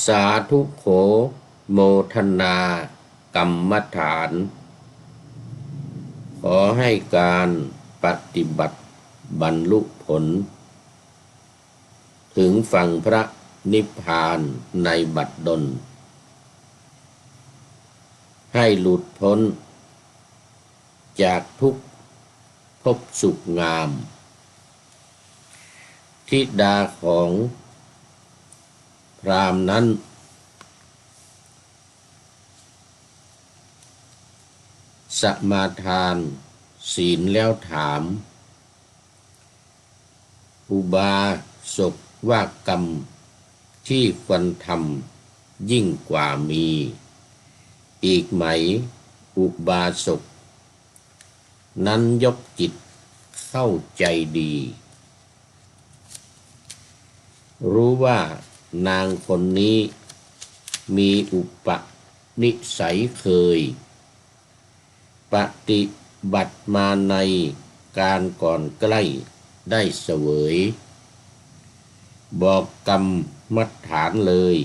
สาธุโขโมทนากรรมฐานขอให้การปฏิบัติบรรลุผลถึงฝั่งพระนิพพานในบัดดลให้หลุดพ้นจากทุกภพสุขงามธิดาของพราหมณ์นั้นสมาทานศีลแล้วถามอุบาสกว่ากรรมที่ควรทำยิ่งกว่ามีอีกไหมอุบาสกนั้นยกจิตเข้าใจดีรู้ว่านางคนนี้มีอุปนิสัยเคยปฏิบัติมาในการก่อนใกล้ได้เสวยบอกกรรมมัดฐานเลย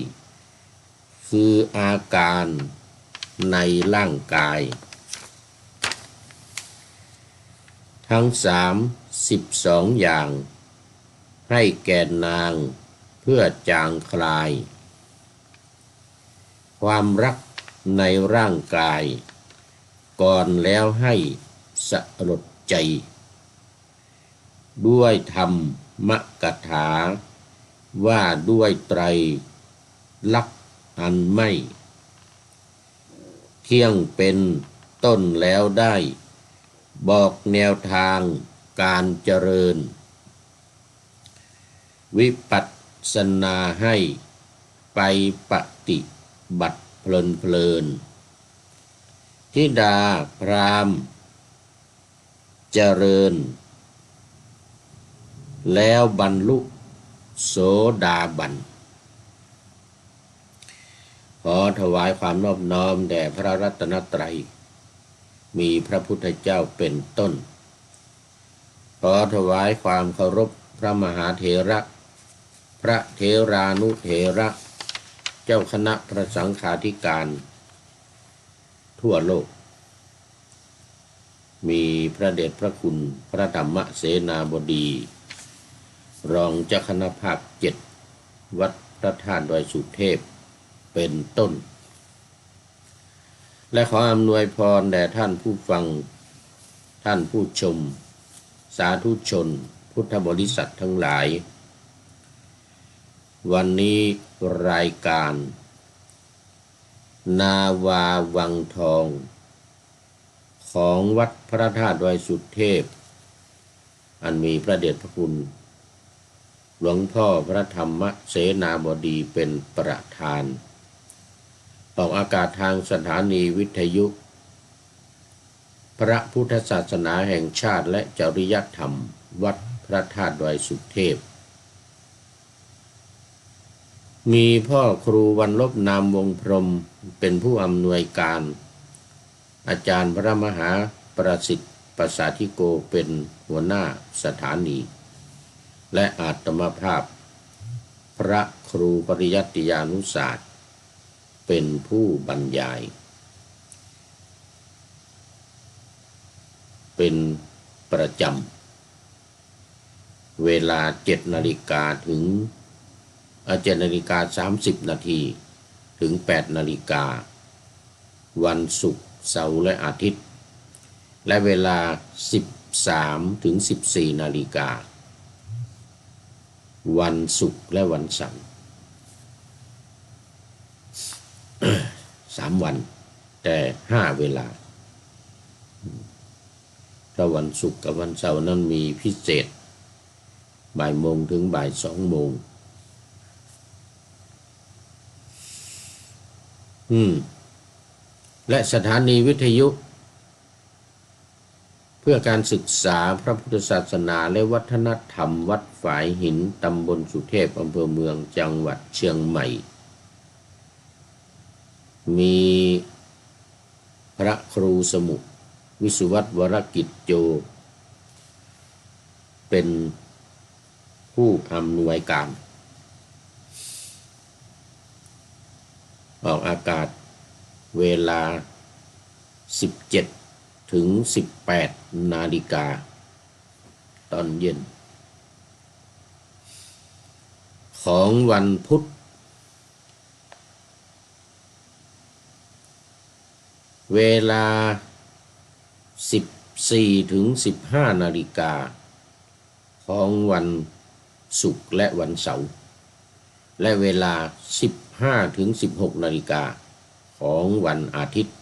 คืออาการในร่างกายทั้ง32อย่างให้แก่นางเพื่อจางคลายความรักในร่างกายก่อนแล้วให้สลดใจด้วยธรรมกถาว่าด้วยไตรลักษณ์อันไม่เที่ยงเป็นต้นแล้วได้บอกแนวทางการเจริญวิปัสสนาให้ไปปฏิบัติเพลินธิดาพราหมณ์เจริญแล้วบรรลุโสดาบันขอถวายความนอบน้อมแด่พระรัตนตรัยมีพระพุทธเจ้าเป็นต้นขอถวายความเคารพพระมหาเถระพระเถรานุเถระเจ้าคณะพระสังฆาธิการทั่วโลกมีพระเดชพระคุณพระธรรมเสนาบดีรองเจ้าคณะภาค7วัดพระธาตุดอยสุเทพเป็นต้นและขออำนวยพรแด่ท่านผู้ฟังท่านผู้ชมสาธุชนพุทธบริษัททั้งหลายวันนี้รายการนาวาวังทองของวัดพระธาตุดอยสุเทพอันมีพระเดชพระคุณหลวงพ่อพระธรรมเสนาบดีเป็นประธานออกอากาศทางสถานีวิทยุพระพุทธศาสนาแห่งชาติและจริยธรรมวัดพระธาตุดอยสุเทพมีพ่อครูวันลบนามวงพรหมเป็นผู้อำนวยการอาจารย์พระมหาประสิทธิ์ประสาธิโกเป็นหัวหน้าสถานีและอาตมาภาพพระครูปริยัติยานุศาสตร์เป็นผู้บรรยายเป็นประจำเวลา7 นาฬิกาถึง7 นาฬิกา 30 นาทีถึง 8 นาฬิกาวันศุกร์เสาร์และอาทิตย์และเวลา 13 ถึง 14 นาฬิกาวันศุกร์และวันเสาร์3 วันแต่5 เวลาถ้าวันศุกร์กับวันเสาร์นั้นมีพิเศษบ่ายโมงถึงบ่าย2 โมงและสถานีวิทยุเพื่อการศึกษาพระพุทธศาสนาและวัฒนธรรมวัดฝายหินตำบลสุเทพอำเภอเมืองจังหวัดเชียงใหม่มีพระครูสมุวิสุวัตวรกิจโจเป็นผู้อำนวยการ อกอากาศเวลา 17 ถึง 18 นาฬิกาตอนเย็นของวันพุธเวลา 14 ถึง 15 นาฬิกาของวันศุกร์และวันเสาร์และเวลา 15 ถึง 16 นาฬิกาของวันอาทิตย์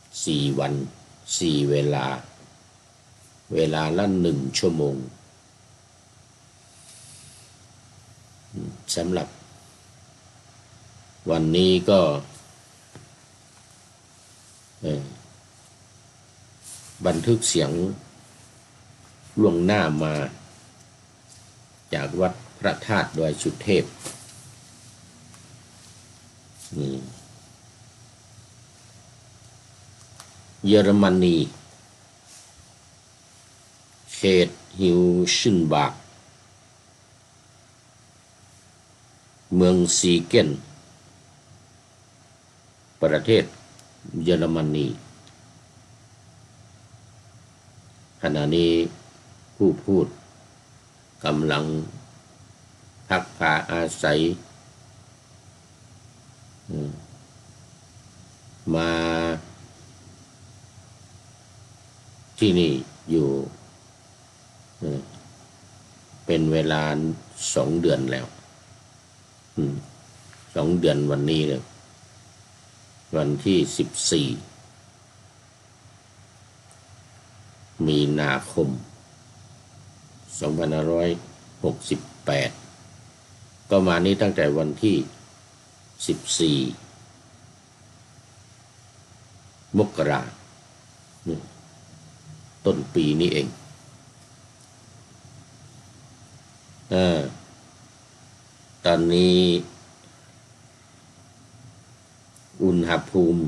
4 วัน 4 เวลาละ1 ชั่วโมงสำหรับวันนี้ก็บันทึกเสียงล่วงหน้ามาจากวัดพระธาตุดอยสุเทพเยอรมนีเขตฮิวชินบากเมืองซีเกนประเทศเยอรมนีขณะนี้ผู้พูดกำลังพักพาอาศัยมาที่นี่อยู่เป็นเวลา2 เดือนแล้ว2 เดือนวันนี้เลยวันที่14 มีนาคม 2568 ก็มานี้ตั้งแต่วันที่ 14 มกราคมต้นปีนี้เองตอนนี้อุณหภูมิ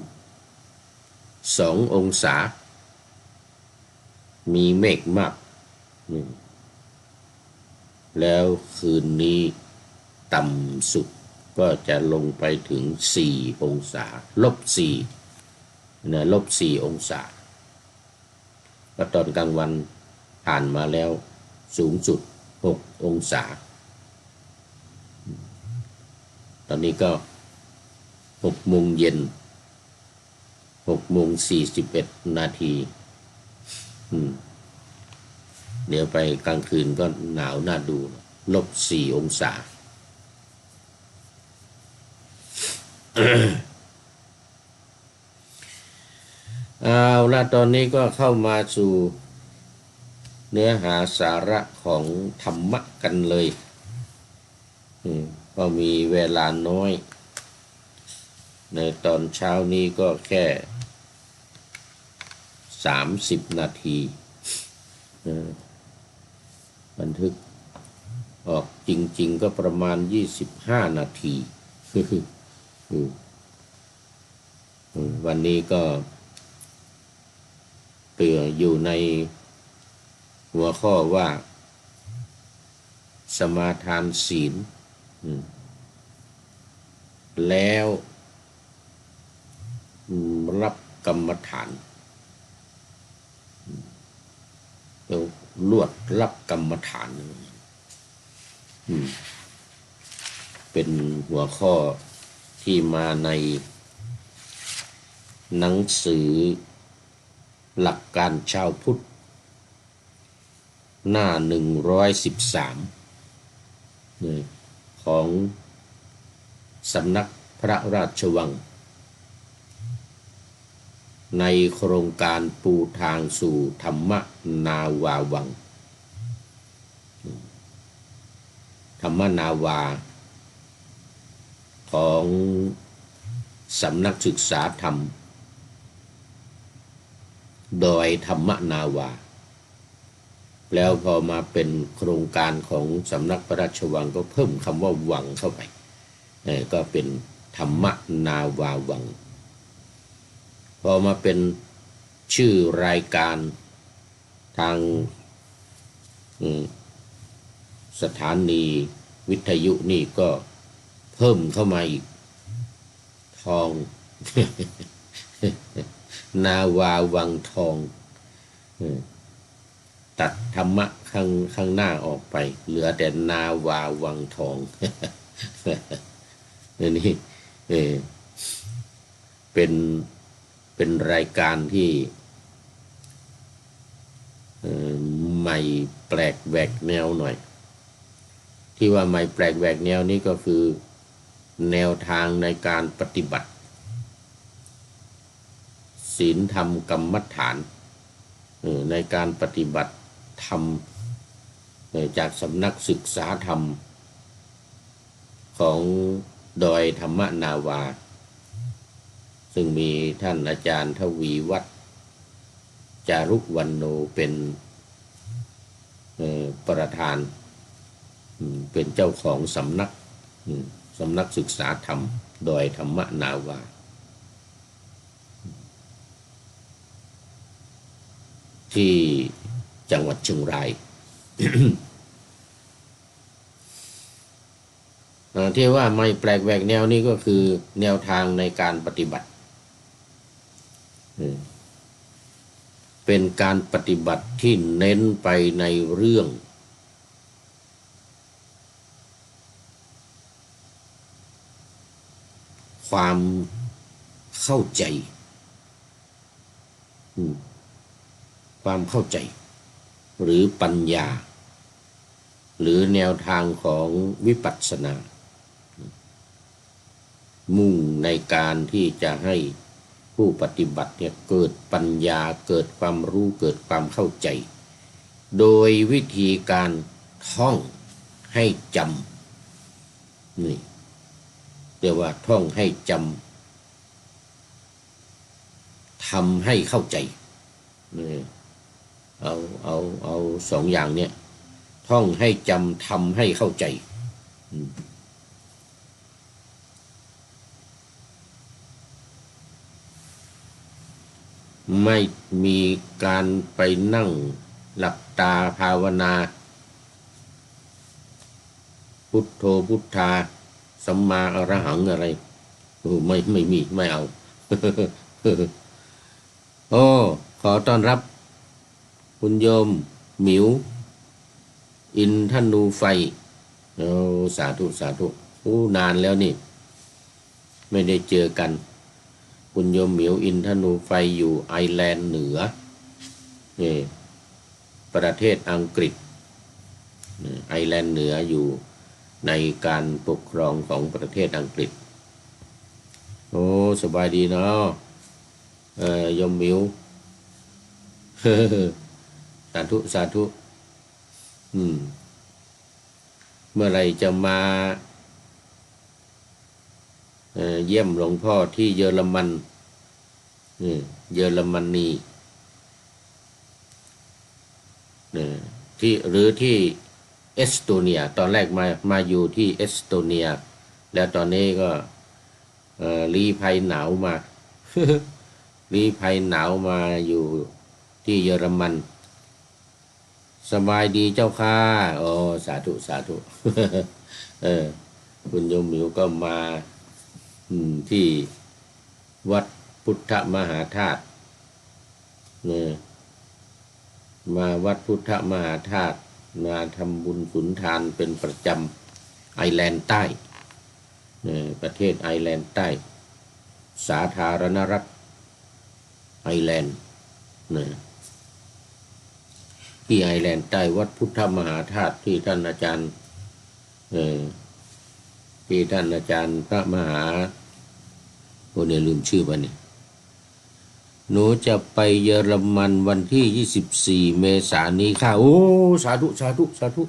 2 องศามีเมฆมากแล้วคืนนี้ต่ำสุดก็จะลงไปถึง4 องศา-4นะ-4 องศาก็ตอนกลางวันผ่านมาแล้วสูงสุด6 องศาตอนนี้ก็6 โมงเย็น6 โมง 41 นาทีเดี๋ยวไปกลางคืนก็หนาวน่าดู-4 องศา เอาละตอนนี้ก็เข้ามาสู่เนื้อหาสาระของธรรมะกันเลยก็มีเวลาน้อยในตอนเช้านี้ก็แค่30 นาทีบันทึกออกจริงๆก็ประมาณ25 นาทีวันนี้ก็เตืออยู่ในหัวข้อว่าสมาทานศีลแล้วรับกรรมฐานลวดรับกรรมฐานเป็นหัวข้อที่มาในหนังสือหลักการชาวพุทธหน้า113ของสำนักพระราชวังในโครงการปูทางสู่ธรรมนาวาวังธรรมนาวาของสำนักศึกษาธรรมโดยธรรมนาวาแล้วพอมาเป็นโครงการของสำนักพระราชวังก็เพิ่มคำว่าวังเข้าไปก็เป็นธรรมนาวาวังพอมาเป็นชื่อรายการทางสถานีวิทยุนี่ก็เพิ่มเข้ามาอีก อง นาวาวังทองตัดธรรมะข้างหน้าออกไปเหลือแต่นาวาวังทอง นี่เป็นรายการที่ใหม่แปลกแหวกแนวหน่อยที่ว่าใหม่แปลกแหวกแนวนี้ก็คือแนวทางในการปฏิบัติศีลธรรมกรรมฐานในการปฏิบัติธรรมจากสำนักศึกษาธรรมของดอยธรรมนาวาซึ่งมีท่านอาจารย์ทวีวัฒน์จารุวรรณโนเป็นประธานเป็นเจ้าของสำนักศึกษาธรรมดอยธรรมนาวาที่จังหวัดเชียงราย ที่ว่าไม่แปลกแหวกแนวนี้ก็คือแนวทางในการปฏิบัติเป็นการปฏิบัติที่เน้นไปในเรื่องความเข้าใจความเข้าใจหรือปัญญาหรือแนวทางของวิปัสสนามุ่งในการที่จะให้ผู้ปฏิบัติเนี่ยเกิดปัญญาเกิดความรู้เกิดความเข้าใจโดยวิธีการท่องให้จำนี่เรียกว่าท่องให้จำทำให้เข้าใจนี่เอาสองอย่างเนี่ยท่องให้จำทำให้เข้าใจไม่มีการไปนั่งหลับตาภาวนาพุทโธพุทธาสัมมาอรหังอะไรไม่มีไม่เอา โอ้ขอต้อนรับคุณโยมหมิวอินทนูไฟโอ้สาธุสาธุนานแล้วนี่ไม่ได้เจอกันคุณโยมหมิวอินทนูไฟอยู่ไอร์แลนด์เหนือนี่ประเทศอังกฤษไอร์แลนด์เหนืออยู่ในการปกครองของประเทศอังกฤษโอ้สบายดีเนาะโยมหมิว สาธุสาธุเมื่อไรจะมาเยี่ยมหลวงพ่อที่เยอรมันเยอรมนีที่หรือที่เอสโตเนียตอนแรกมาอยู่ที่เอสโตเนียแล้วตอนนี้ก็ลี้ภัยหนาวมา ลี้ภัยหนาวมาอยู่ที่เยอรมันสบายดีเจ้าค่ะอ๋อสาธุสาธุ คุณโยมหมิวก็มาที่วัดพุทธมหาธาตุมาวัดพุทธมหาธาตุมาทำบุญสุนทานเป็นประจำไอร์แลนด์ใต้ประเทศไอร์แลนด์ใต้สาธารณรัฐไอร์แลนด์ที่ไอร์แลนด์ใต้วัดพุทธมหาธาตุที่ท่านอาจารย์พระมหาเนี่ยลืมชื่อไปนี่หนูจะไปเยอรมันวันที่24เมษายนนี้ค่ะโอ้สาธุสาธุสาธุ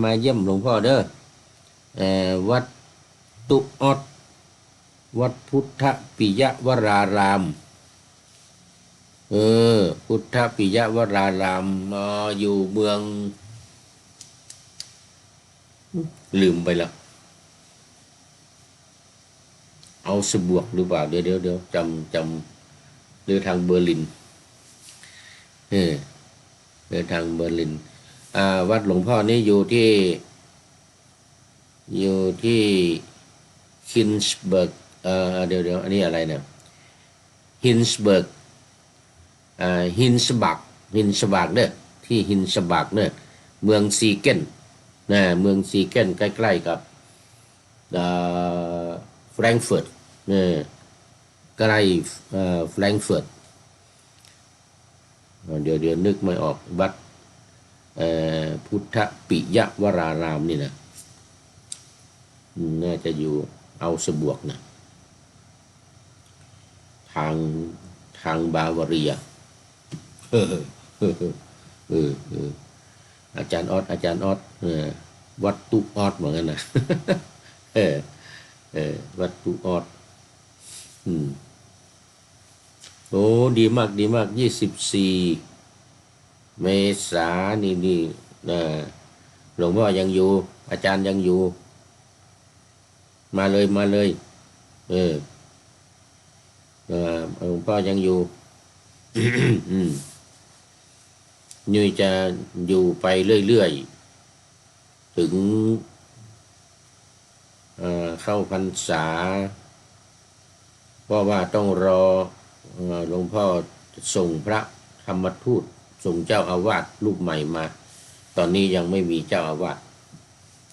มาเยี่ยมหลวงพ่อเด้อวัดตุออดวัดพุทธปิยวรารามพุทธปิยวรารามอยู่เมืองลืมไปแล้วเอาสบวกหรือเปล่าเดี๋ยวจำหรือทางเบอร์ลินเดินทางเบอร์ลินวัดหลวงพ่อนี่อยู่ที่เค ฮินส์เบิร์กเดี๋ยวอันนี้อะไรเนี่ยฮินส์เบิร์กฮินส์บักเนี่ยที่ฮินส์บักเนี่ยเมืองซีเกนนะเมืองซีเกนใกล้ๆกับแฟรงก์เฟิร์ตเนี่ยใกล้แฟรงก์เฟิร์ตเดี๋ยวนึกไม่ออกวัดพุทธปิยวรารามนี่นะน่าจะอยู่เอาสบวกนะทางบาวาเรียเออเออเอออาจารย์ออดวัดตุออดเหมือนกันนะเออวัดตุออดโอ้ดีมาก24 เมษานี่นะหลวงพ่อยังอยู่อาจารย์ยังอยู่มาเลยเออหลวงพ่อยังอยู่ ยุ้ยจะอยู่ไปเรื่อยๆถึงเข้าพรรษาเพราะว่าต้องรอหลวงพ่อส่งพระธรรมทูตส่งเจ้าอาวาสรูปใหม่มาตอนนี้ยังไม่มีเจ้าอาวาส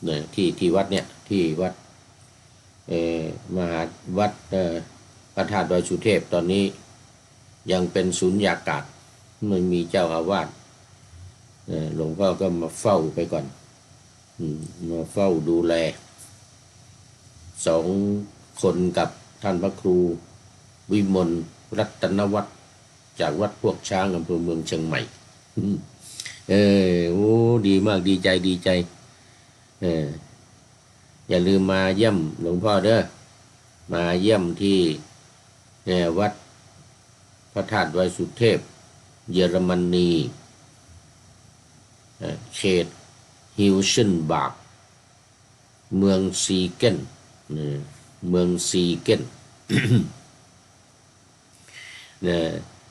เนี่ยที่วัดเนี่ยที่วัดมหาวัดพระธาตุดอยสุเทพตอนนี้ยังเป็นสุญญากาศไม่มีเจ้าอาวาสหลวงพ่อก็มาเฝ้าไปก่อนมาเฝ้าดูแล2 คนกับท่านพระครูวิมลรัตนวัฒน์จากวัดพวกช้างอำเภอเมืองเชียงใหม่โอ้ดีมากดีใจอย่าลืมมาเยี่ยมหลวงพ่อเด้อมาเยี่ยมที่วัดพระธาตุดอยสุเทพเยอรมนีเขตฮิลเชนบาร์กเมืองซีเกนเนี่ย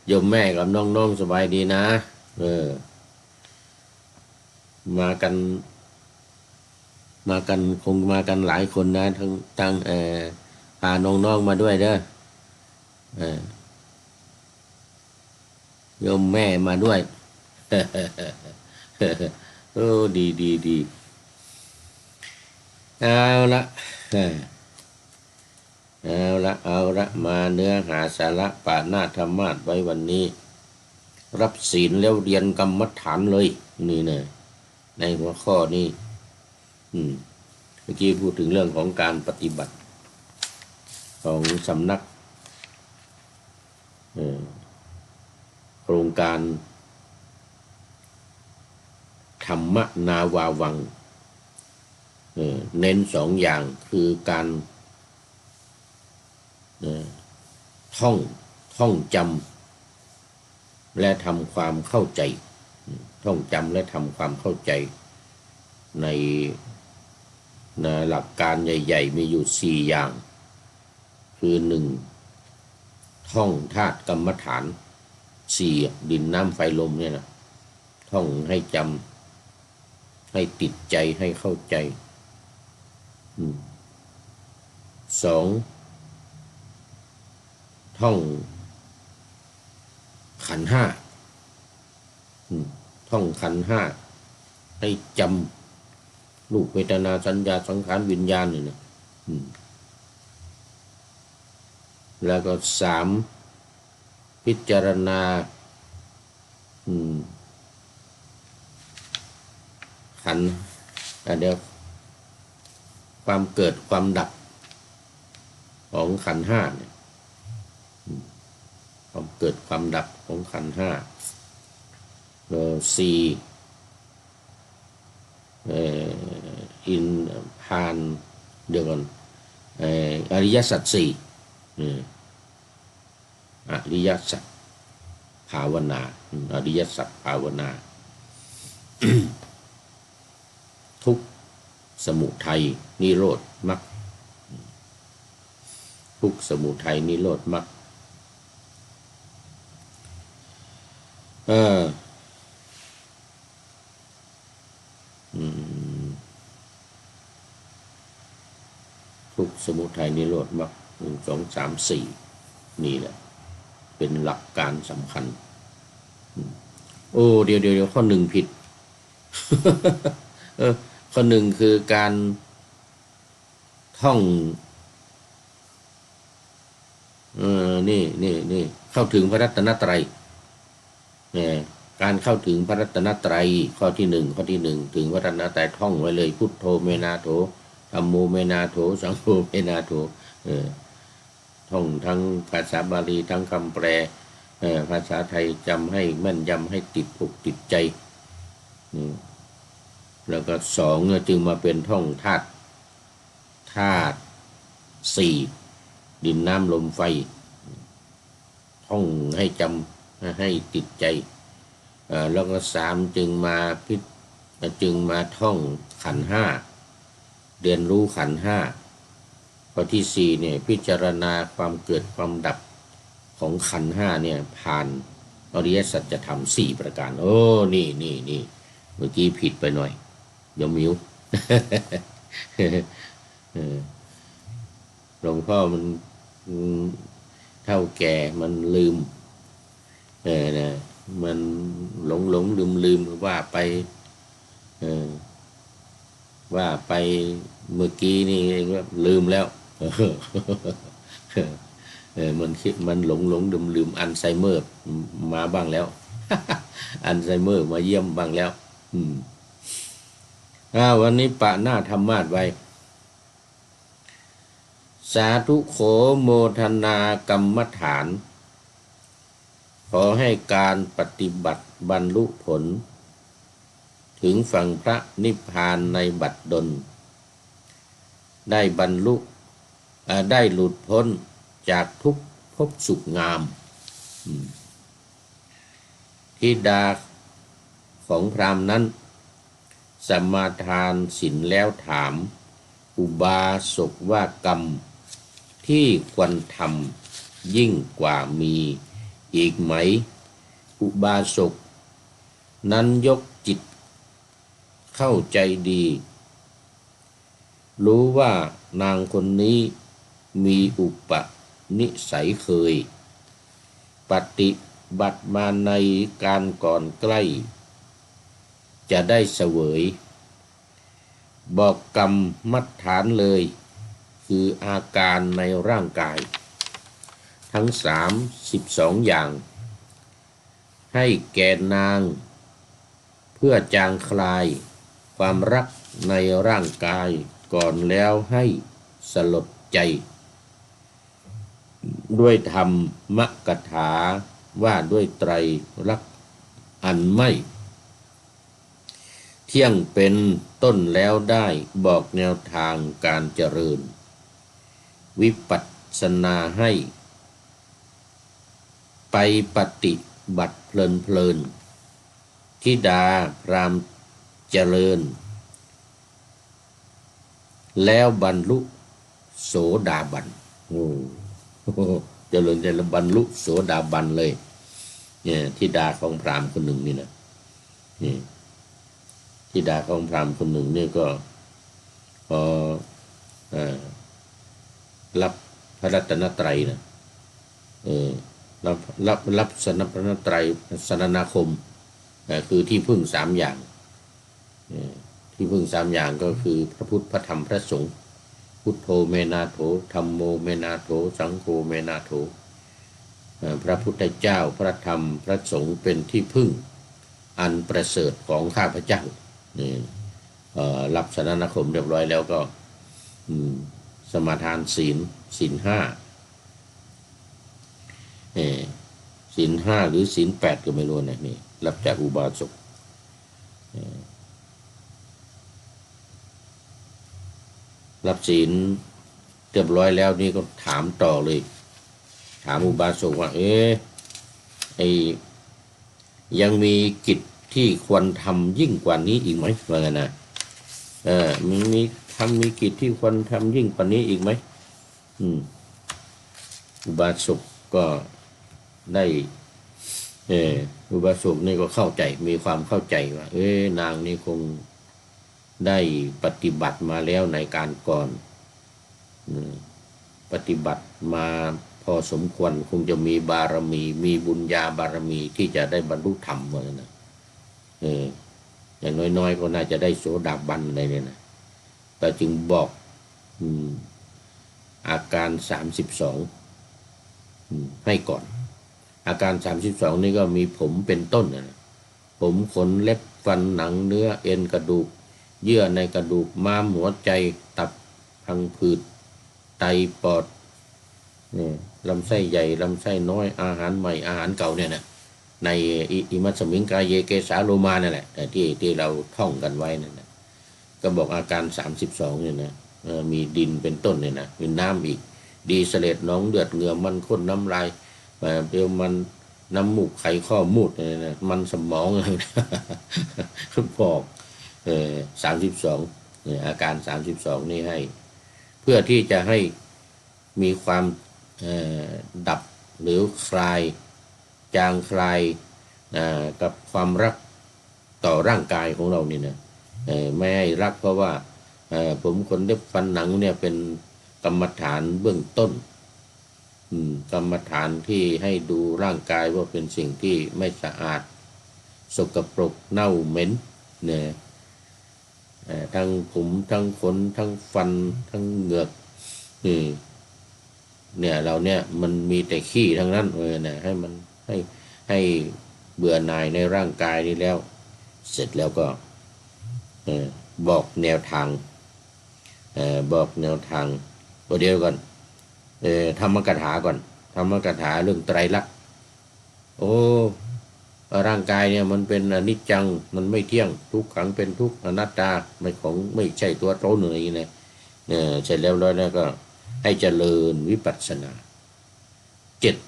โยมแม่กับน้องๆสบายดีนะมากันคงมากันหลายคนนะทั้งพาน้องๆมาด้วยเด้อโยมแม่มาด้วยโอ้ดีเอาละมาเนื้อหาสาระปานาธรรมาสไว้วันนี้รับศีลแล้วเรียนกรรมฐานเลยนี่นะในหัวข้อนี้เมื่อกี้พูดถึงเรื่องของการปฏิบัติของสำนักโครงการธรรมนาวาวังเน้น2 อย่างคือการท่องจำและทำความเข้าใจท่องจำและทำความเข้าใจในหลักการใหญ่ๆมีอยู่4 อย่างคือ1ท่องธาตุกรรมฐาน4ดินน้ำไฟลมเนี่ยนะท่องให้จำให้ติดใจให้เข้าใจ2ท่องขันธ์ 5ท่องขันธ์ 5ให้จำรูปเวทนาสัญญาสังขารวิญญาณนี่นะแล้วก็3พิจารณาขันธ์เดี๋ยวความเกิดความดับของขันธ์ 5เนี่ยความเกิดความดับของขันธ์ 5 4อินพานเดี๋ยวก่อนอริยสัจ 4อริยสัจภาวนาอริยสัจภาวนา ทุกข์สมุทัยนิโรธมรรคทุกข์สมุทัยนิโรธมรรคทุกข์ กข์สมุทัยนิโรธมรรคหนึ่งสองสามสี่นี่แหละเป็นหลักการสำคัญโอ้เดี๋ยวข้อหนึ่งผิด ข้อหนึ่งคือการท่องนี่เข้าถึงพระรัตนตรัยเนี่ยการเข้าถึงพระรัตนตรัยข้อที่หนึ่งถึงพระรัตนตรัยท่องไว้เลยพุทโธเมนาโถธัมโมเมนาโถสังโฆเมนาโถท่องทั้งภาษาบาลีทั้งคำแปลภาษาไทยจำให้แม่นยำให้ติดอกติดใจแล้วก็สองจึงมาเป็นท่องธาตุสี่ดินน้ำลมไฟท่องให้จำให้ติดใจแล้วก็สามจึงมาท่องขันธ์ห้าเรียนรู้ขันธ์ห้าข้อที่สี่เนี่ยพิจารณาความเกิดความดับของขันธ์ห้าเนี่ยผ่านอริยสัจธรรมสี่ประการโอ้นี่เมื่อกี้ผิดไปหน่อยยมมิว หลวงพ่อมันเท่าแก่มันลืมนะมันหลงลืมว่าไปเมื่อกี้นี่ลืมแล้วมันคิดมันหลงลืมอัลไซเมอร์มาบ้างแล้ว อัลไซเมอร์มาเยี่ยมบ้างแล้ววันนี้ปะหน้าธรรมาสไว้สาธุโขโมทนากรรมฐานขอให้การปฏิบัติบรรลุผลถึงฝั่งพระนิพพานในบัดดลได้บรรลุได้หลุดพ้นจากทุกภพสุขงามธิดาของพราหมณ์นั้นสมาทานศีลแล้วถามอุบาสกว่ากรรมที่ควรทำยิ่งกว่ามีอีกไหมอุบาสกนั้นยกจิตเข้าใจดีรู้ว่านางคนนี้มีอุปนิสัยเคยปฏิบัติมาในการก่อนใกล้จะได้เสวยบอกกรรมมัดฐานเลยคืออาการในร่างกายทั้ง32อย่างให้แก่นางเพื่อจางคลายความรักในร่างกายก่อนแล้วให้สลดใจด้วยธรรมกถาว่าด้วยไตรลักษณ์อันไม่เที่ยงเป็นต้นแล้วได้บอกแนวทางการเจริญวิปัสสนาให้ไปปฏิบัติเพลินธิดาพราหมณ์เจริญแล้วบรรลุโสดาบันเจริญบรรลุโสดาบันเลยเนี่ยธิดาของพราหมณ์คนหนึ่งนี่นะนี่ธิดาของพราหมณ์คนหนึ่งนี่ก็พอรับพระรัตนตรัยนะรับสนพระรัตนตรัยสนนาคมคือที่พึ่งสามอย่างที่พึ่งสามอย่างก็คือพระพุทธพระธรรมพระสงฆ์พุทโธเมนาโถธัมโมเมนาโถสังโฆเมนาโถพระพุทธเจ้าพระธรรมพระสงฆ์เป็นที่พึ่งอันประเสริฐของข้าพเจ้ารับสนนาคมเรียบร้อยแล้วก็สมาทานศีลห้าศีลห้าหรือศีลแปดก็ไม่รู้นะนี่รับจากอุบาสกรับศีลเรียบร้อยแล้วนี่ก็ถามต่อเลยถามอุบาสกว่ายังมีกิจที่ควรทำยิ่งกว่านี้อีกไหมว่าไงนะมีกิจที่ควรทำยิ่งกว่านี้อีกไหมอุบาสกก็ได้อุบาสกนี่ก็เข้าใจมีความเข้าใจว่านางนี่คงได้ปฏิบัติมาแล้วในการก่อน ปฏิบัติมาพอสมควรคงจะมีบารมีมีบุญญาบารมีที่จะได้บรรลุธรรมเหมือนนะอย่างน้อยๆก็น่าจะได้โสดาบันอะไรเนี่ยนะแต่จึงบอกอาการ32ให้ก่อนอาการ32นี่ก็มีผมเป็นต้นนะผมขนเล็บฟันหนังเนื้อเอ็นกระดูกเยื่อในกระดูกม้ามหัวใจตับพังผืดไตปอดลำไส้ใหญ่ลำไส้น้อยอาหารใหม่อาหารเก่าเนี่ยนะในอิมัสสมิงกายเยเกสาโลมานั่นแหละแต่ที่เราท่องกันไว้นั่นนะก็บอกอาการ32เนี่ยนะมีดินเป็นต้นเนี่ยนะมีน้ำอีกดีเสลดน้องเดือดเหงื่อมันข้นน้ำลายเปรี้ยวมันน้ำมูกไขข้อมูดเนี่ยนะมันสมองอะไรบอก32อาการ32นี่ให้เพื่อที่จะให้มีความดับหรือคลายจางคลายกับความรักต่อร่างกายของเรานี่นะไม่ให้รักเพราะว่าผมขนเล็บฟันหนังเนี่ยเป็นกรรมฐานเบื้องต้นกรรมฐานที่ให้ดูร่างกายว่าเป็นสิ่งที่ไม่สะอาดสกปรกเน่าเหม็นเนี่ยทั้งผมทั้งขนทั้งฟันทั้งเหงือกเนี่ยเราเนี่ยมันมีแต่ขี้ทั้งนั้นเลยนะให้มันให้เบื่อหน่ายในร่างกายนี้แล้วเสร็จแล้วก็บอกแนวทางบอกแนวทางตัวเดียวก่อนธรรมกถาก่อนธรรมกถาเรื่องไตรลักษณ์โอ้ร่างกายเนี่ยมันเป็นอนิจจังมันไม่เที่ยงทุกขังเป็นทุกข์อนัตตาไม่ใช่ตัวตนอะไรอย่างนี้นะเสร็จแล้วก็ให้เจริญวิปัสสนา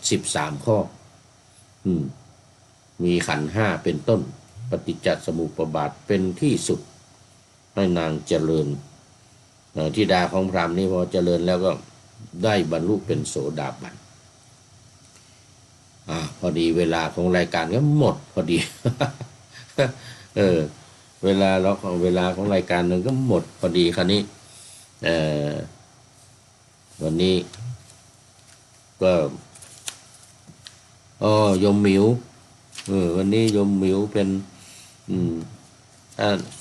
73ข้อมีขันธ์5เป็นต้นปฏิจจสมุปบาทเป็นที่สุดให้นางเจริญธิดาของพราหมณ์นี่พอเจริญแล้วก็ได้บรรลุเป็นโสดาบันพอดีเวลาของรายการก็หมดพอดี เวลาของรายการนึงก็หมดพอดีคราวนี้วันนี้ก็ยมหมิววันนี้ยมหมิวเป็น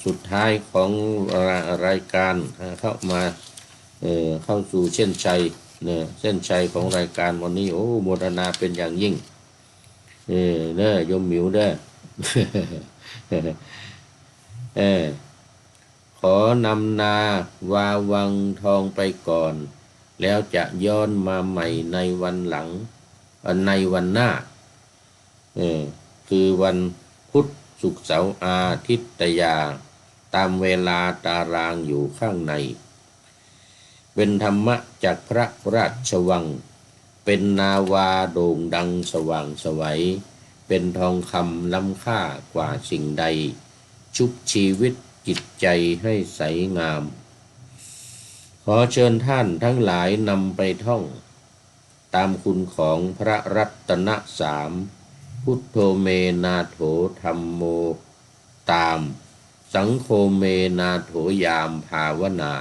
สุดท้ายของรายการเข้ามาเข้าสู่เส้นชัยเส้นชัยของรายการวันนี้โอ้โมทนาเป็นอย่างยิ่งเด้อยมหมิวเด้อขอนำนาวาวังทองไปก่อนแล้วจะย้อนมาใหม่ในวันหลังในวันหน้าคือวันพุธศุกร์เสาร์อาทิตยาตามเวลาตารางอยู่ข้างในเป็นธรรมะจากพระราชวังเป็นนาวาโด่งดังสว่างไสวเป็นทองคำล้ำค่ากว่าสิ่งใดชุบชีวิตจิตใจให้ใสงามขอเชิญท่านทั้งหลายนำไปท่องตามคุณของพระรัตนสามพุทโธเมนาโถธัมโมตามสังโฆเมนาโถยามภาวนา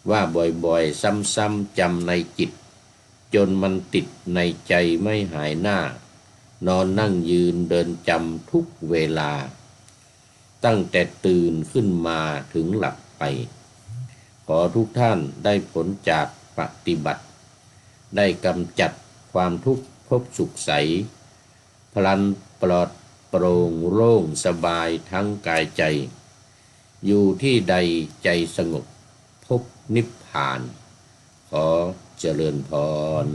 ว่าบ่อยๆซ้ำๆจำในจิตจนมันติดในใจไม่หายหน้านอนนั่งยืนเดินจำทุกเวลาตั้งแต่ตื่นขึ้นมาถึงหลับไปขอทุกท่านได้ผลจากปฏิบัติได้กำจัดความทุกข์พบสุขใสพลันปลอดโปร่งโล่งสบายทั้งกายใจอยู่ที่ใดใจสงบพบนิพพานขอเจริญพร